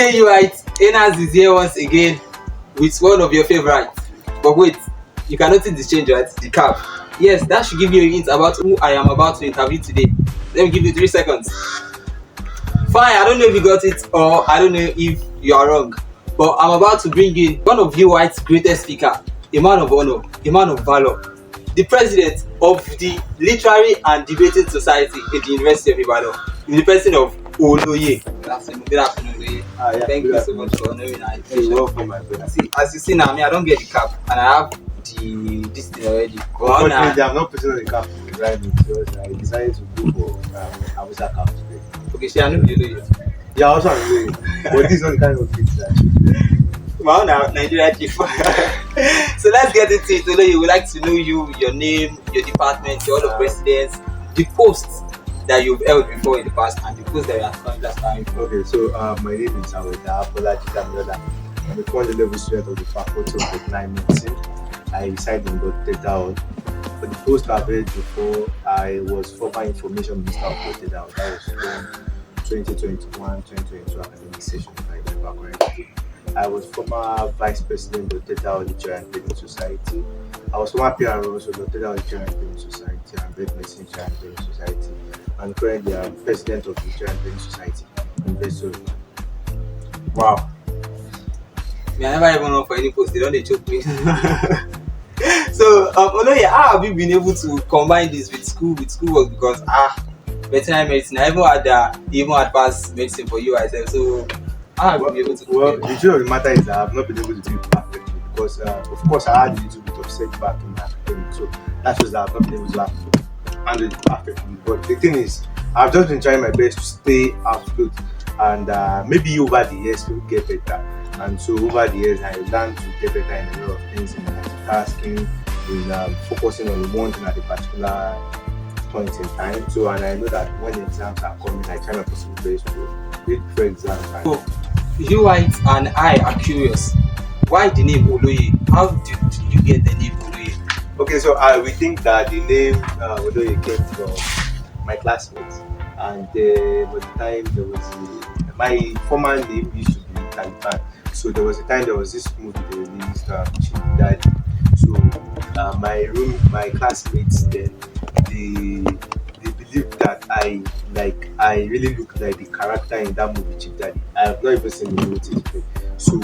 Okay, you right. Enas is here once again with one of your favorites. But wait, you can notice the change, right? The cap. Yes, that should give you a hint about who I am about to interview today. Let me give you 3 seconds. Fine, I don't know if you got it or I don't know if you are wrong. But I'm about to bring in one of you white's greatest speaker, a man of honor, a man of valor, the president of the Literary and Debating Society in the University of Ibadan, in the person of Oloye. Good afternoon, Oloye. Yeah, Thank you so much for honoring our You're invitation. welcome, my brother. See, as you see now, I don't get the cap and I have this thing already. Unfortunately, I'm not putting on the cap right now because I decided to go for Abuja cap today. Okay, I know you know it. Yeah, also I'm doing it. But this is not the kind of fit that My own Nigeria chief. So let's get into it. Oloye, we would like to know you, your name, your department, your order of residence, the posts that you've held before in the past, and the posts that you are currently aspiring for. Okay, so my name is Aweda Bolaji Damilola. I'm a current level student of the Faculty of Veterinary Medicine. I reside in Godtedown. For the post I've held before, I was former information minister of Godtedown. That was from 2021-2022 academic session, if I remember correctly. I was former vice president of Godtedown Literary and Debating Society. I was former PR also of Godtedown Literary and Debating Society and Vet Medicine Literary and Debating Society. And currently I'm president of the Literary and Debating Society in Venezuela. Wow. Me, I never even know for any post, they don't choke me. So, Oloye, how have you been able to combine this with schoolwork? Because veterinary medicine, I even advanced medicine for you myself. So, how have you been able to? Well, the truth of the matter is that I've not been able to do it perfectly because, of course, I had a little bit of setback in my academic, so that shows that I've not been able to handle it perfectly. But the thing is, I've just been trying my best to stay afloat, and maybe over the years people get better. And so over the years, I learned to get better in a lot of things, in multitasking, in focusing on one thing at a particular point in time. So, and I know that when exams are coming, I try my possible best to read for exams. So, you white and I are curious. Why the name Oloye? How did you get the name Oloye? Okay, so we think that the name Oloye came from my classmates, and there was a time there was my former name used to be Taliban. So there was a time there was this movie they released, Chief Daddy. So my classmates then they believed that I really looked like the character in that movie Chief Daddy. I have not even seen the movie. So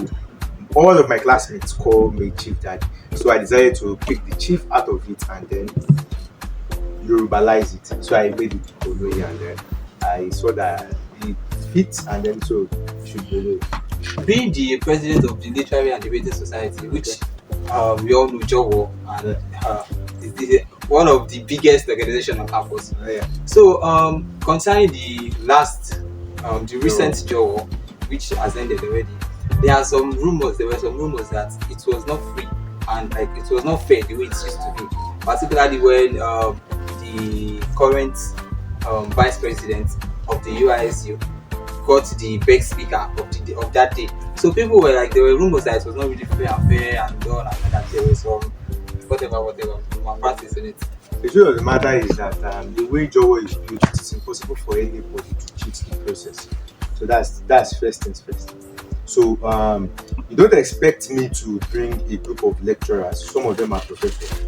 all of my classmates call me Chief Daddy. So I decided to pick the chief out of it and then Yorubalize it. So I made it Oloye, and then I saw that it fits, and then so it should be Oloye. Being the president of the Literary and Debating Society, which we all know Jowo, and is one of the biggest organizations on campus. Yeah. So concerning the recent Jowo, which has ended already, there were some rumors that it was not free and it was not fair the way it used to be, particularly when the current vice president of the UISU got the best speaker of that day. So people were like, there were rumors that it was not really fair and all, and that there was some whatever malpractice in it. The truth of the matter is that the way Jowo is built, it's impossible for anybody to cheat the process. So that's first things first. So you don't expect me to bring a group of lecturers. Some of them are professors.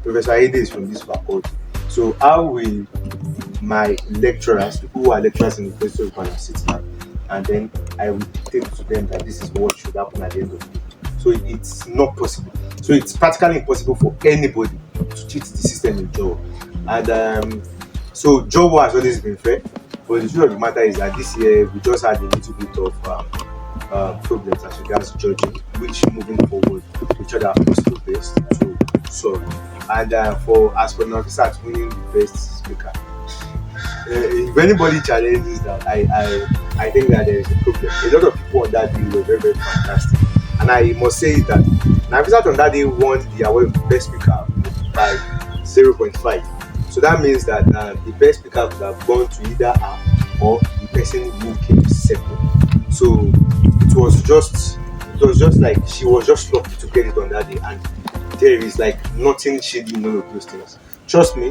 Professor Ede is from this faculty. So how will my lecturers, people who are lecturers in the University of Ibadan, sit down, and then I will dictate to them that this is what should happen at the end of the day? So it's not possible. So it's practically impossible for anybody to cheat the system in Jowo. And so Jowo has always been fair. But the truth of the matter is that this year we just had a little bit of problems as regards judging, which moving forward we try our possible best to solve. And as for Nafisat winning the best speaker, if anybody challenges that, I think that there is a problem. A lot of people on that day were very, very fantastic. And I must say that Nafisat on that day won the award of the best speaker by 0.5. So that means that the best speaker could have gone to either her or the person who came second. So it was just like she was just lucky to get it on that day, and there is like nothing shady in none of those things. Trust me,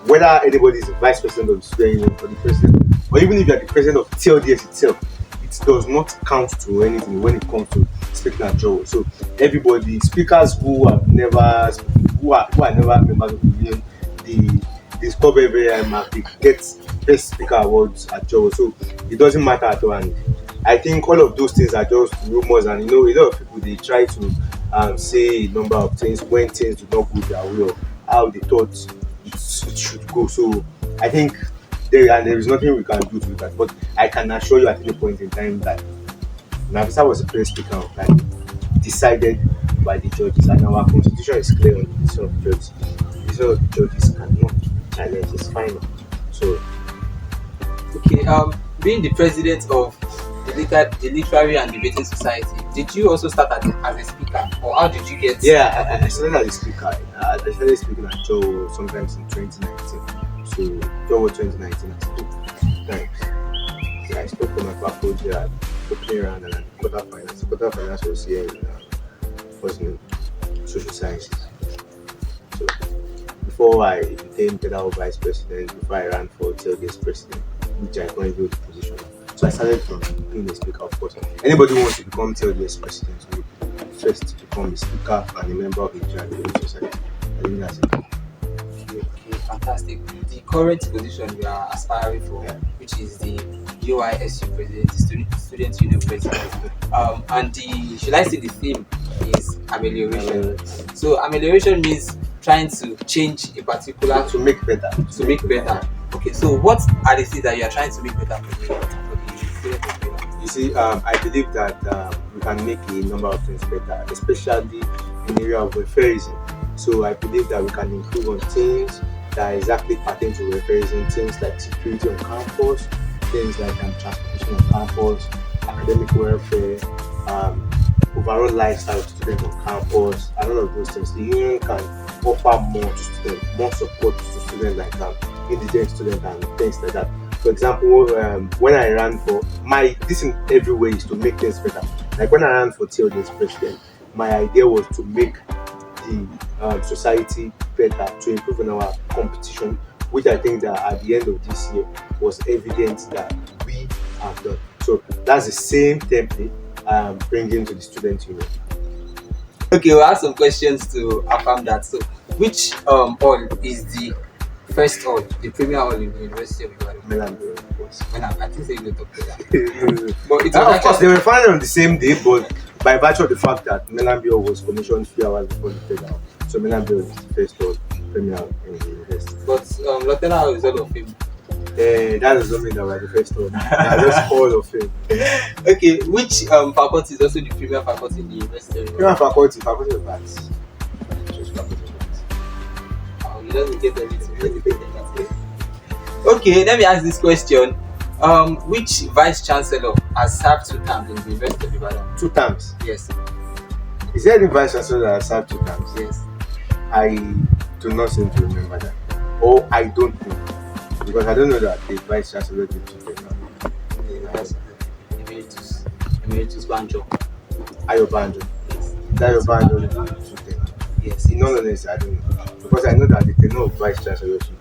whether anybody is the vice president of the student union or the president, or even if you are the president of TLDS itself, it does not count to anything when it comes to speaking at Jowo. So everybody, speakers who are never members of the union, they score very very high mark. They get best speaker awards at Jowo. So it doesn't matter at all. And I think all of those things are just rumors, and a lot of people they try to say a number of things when things do not go their way or how they thought it should go. So I think there is nothing we can do to that. But I can assure you at any point in time that Nafisa was the first speaker of like decided by the judges, and our constitution is clear on the decision of the judges. The decision of the judges cannot challenge, it's final. So Okay, being the president of the Literary and Debating Society, did you also start as a speaker, or how did you get? yeah, I started as a speaker. I started speaking at Joe sometimes in 2019. So Joe 2019 I spoke times. So I spoke for my faculty at opening round and at quarter finance. Quarter finance was here was in social sciences. So before I became federal vice president, before I ran for tailgate president, which I currently hold the position. So I started from being a speaker, of course. Anybody who wants to become tailgate president will first become a speaker and a member of the General Society. I think that's it. Okay, fantastic. The current position we are aspiring for, Yeah. which is the UISU president, student union president, and the should I say the theme is amelioration. So amelioration means trying to change a particular To make better. to make better. Okay, so what are the things that you are trying to make better for the student of Ibadan? You see, I believe that we can make a number of things better, especially in the area of welfareism. So I believe that we can improve on things that exactly pertain to welfareism, things like security on campus, things like transportation on campus, academic welfare, overall lifestyle of students on campus, and all of those things. The union can offer more to students, more support to students like indigent students and things like that. For example, when I ran for this in every way is to make things better. Like when I ran for TLD's president, my idea was to make the society better, to improve on our competition, which I think that at the end of this year was evident that we have done. So that's the same template bringing to the student union. Okay, we have some questions to affirm that. So, which hall is the first hall, the premier hall in the University of Ibadan? Melanie, of course. When I think they will talk to that. But it was Of course, they actually were founded on the same day, but by virtue of the fact that Melambio was commissioned 3 hours before the federal, so Melambio is the first hall premier in the university. but Lieutenant Hall is all of him. That doesn't mean that we're the first hall. They're just hall of fame. Okay, which faculty is also the premier faculty in the University of Premier Ibadan? faculty of arts. Just faculty of arts. Oh, you don't get everything. You don't get everything. Okay, let me ask this question. Which vice chancellor has served 2 terms in the University of Ibadan? 2 times. Yes, Is there any vice chancellor that has served 2 times? yes. I do not seem to remember that. Or I don't know. Because I don't know that the vice chancellor did 2 times. Emeritus Banjo. Ayobanjo. Yes. Ayobanjo did 2 times. Yes. In all honesty, I don't know. Because I know that the tenure of vice chancellorship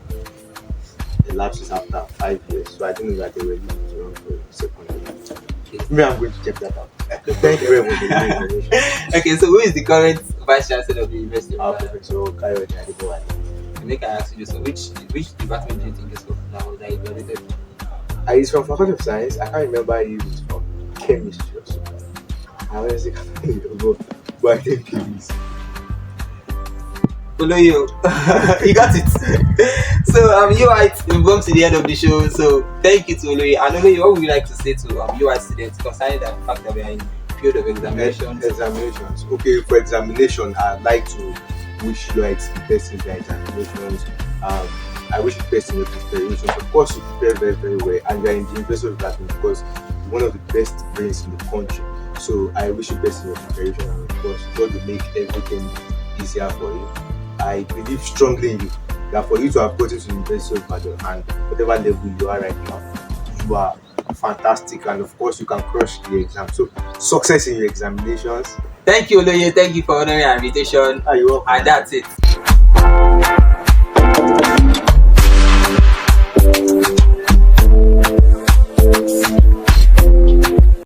elapses after 5 years. So I don't know that they were used to run for a second year. Okay. Maybe I'm going to check that out. Thank you very much for the information. Okay, so who is the current vice chancellor of the University of Our Ibadan? Professor Kayode Adebowa. Make I ask you, so which department do you think is from now that you graduated from? He's from Faculty of Science. I can't remember if he's from chemistry or something. I honestly can't remember, but I think he is. Oloye, you got it. So you are we've come to the end of the show. So thank you to Oloye. And Oloye, what would you like to say to UI students concerning the fact that we are in period of examinations? Examinations. Okay, for examination, I'd like to wish you the best in the examinations. I wish you the best in your preparations. Of course, you prepare very, very well, and you are in the University of Ibadan because you're one of the best brains in the country. So I wish you the best in your preparation, and of course, God will make everything easier for you. I believe strongly in you that for you to approach to the University of Ibadan and whatever level you are right now, you are fantastic, and of course you can crush the exam. So success in your examinations. Thank you, Oloye. Thank you for honoring our invitation. Are you welcome? And that's it.